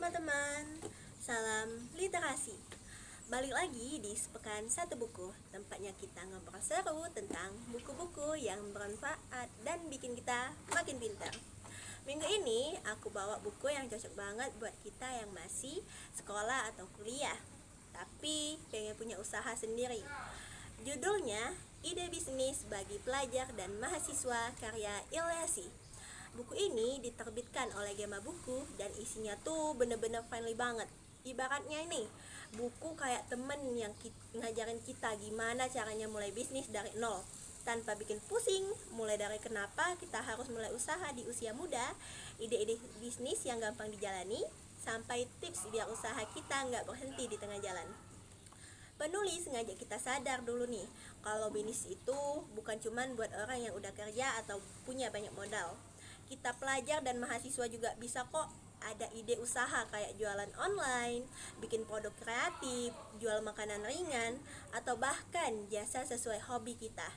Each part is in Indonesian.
teman-teman, salam literasi. Balik lagi di Sepekan Satu Buku, tempatnya kita ngobrol seru tentang buku-buku yang bermanfaat dan bikin kita makin pintar. Minggu ini aku bawa buku yang cocok banget buat kita yang masih sekolah atau kuliah, tapi pengen punya usaha sendiri. Judulnya Ide Bisnis bagi Pelajar dan Mahasiswa karya Ilyasi. Buku ini diterbitkan oleh Gema Buku dan isinya tuh bener-bener friendly banget. Ibaratnya ini buku kayak temen yang ngajarin kita gimana caranya mulai bisnis dari nol tanpa bikin pusing, mulai dari kenapa kita harus mulai usaha di usia muda, ide-ide bisnis yang gampang dijalani, sampai tips biar usaha kita nggak berhenti di tengah jalan. Penulis ngajak kita sadar dulu nih, kalau bisnis itu bukan cuman buat orang yang udah kerja atau punya banyak modal. Kita pelajar dan mahasiswa juga bisa kok ada ide usaha kayak jualan online, bikin produk kreatif, jual makanan ringan, atau bahkan jasa sesuai hobi kita.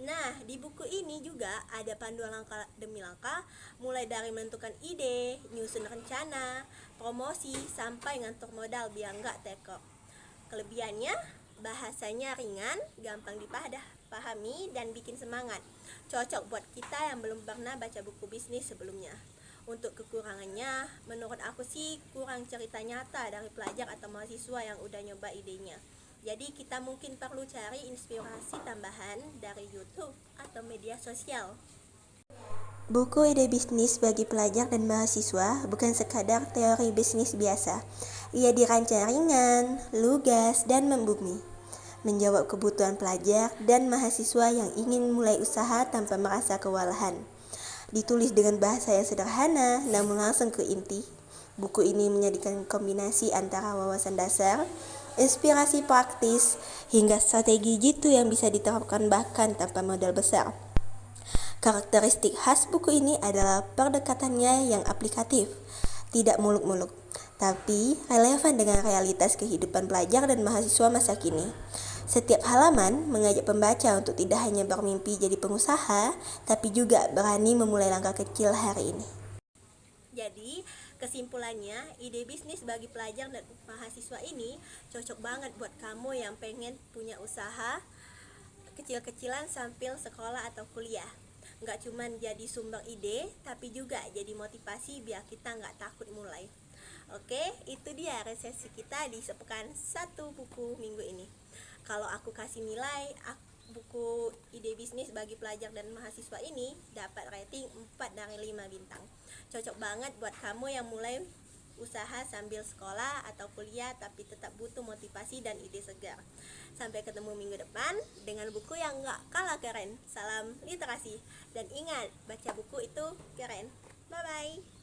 Nah, di buku ini juga ada panduan langkah demi langkah, mulai dari menentukan ide, nyusun rencana, promosi, sampai ngatur modal biar nggak tekor. Kelebihannya, bahasanya ringan, gampang dipahami, dan bikin semangat. Cocok buat kita yang belum pernah baca buku bisnis sebelumnya. Untuk kekurangannya, menurut aku sih kurang cerita nyata dari pelajar atau mahasiswa yang udah nyoba idenya. Jadi kita mungkin perlu cari inspirasi tambahan dari YouTube atau media sosial. Buku Ide Bisnis bagi Pelajar dan Mahasiswa bukan sekadar teori bisnis biasa. Ia dirancang ringan, lugas, dan membumi, menjawab kebutuhan pelajar dan mahasiswa yang ingin mulai usaha tanpa merasa kewalahan. Ditulis dengan bahasa yang sederhana namun langsung ke inti. Buku ini menjadikan kombinasi antara wawasan dasar, inspirasi praktis, hingga strategi jitu yang bisa diterapkan bahkan tanpa modal besar. Karakteristik khas buku ini adalah pendekatannya yang aplikatif, tidak muluk-muluk, tapi relevan dengan realitas kehidupan pelajar dan mahasiswa masa kini. Setiap halaman mengajak pembaca untuk tidak hanya bermimpi jadi pengusaha, tapi juga berani memulai langkah kecil hari ini. Jadi, kesimpulannya, ide bisnis bagi pelajar dan mahasiswa ini cocok banget buat kamu yang pengen punya usaha kecil-kecilan sambil sekolah atau kuliah. Nggak cuman jadi sumber ide, tapi juga jadi motivasi biar kita nggak takut mulai. Oke, itu dia resensi kita di Sepekan Satu Buku minggu ini. Kalau aku kasih nilai, buku Ide Bisnis bagi Pelajar dan Mahasiswa ini dapat rating 4 dari 5 bintang. Cocok banget buat kamu yang mulai usaha sambil sekolah atau kuliah tapi tetap butuh motivasi dan ide segar. Sampai ketemu minggu depan dengan buku yang gak kalah keren. Salam literasi, dan ingat, baca buku itu keren. Bye bye.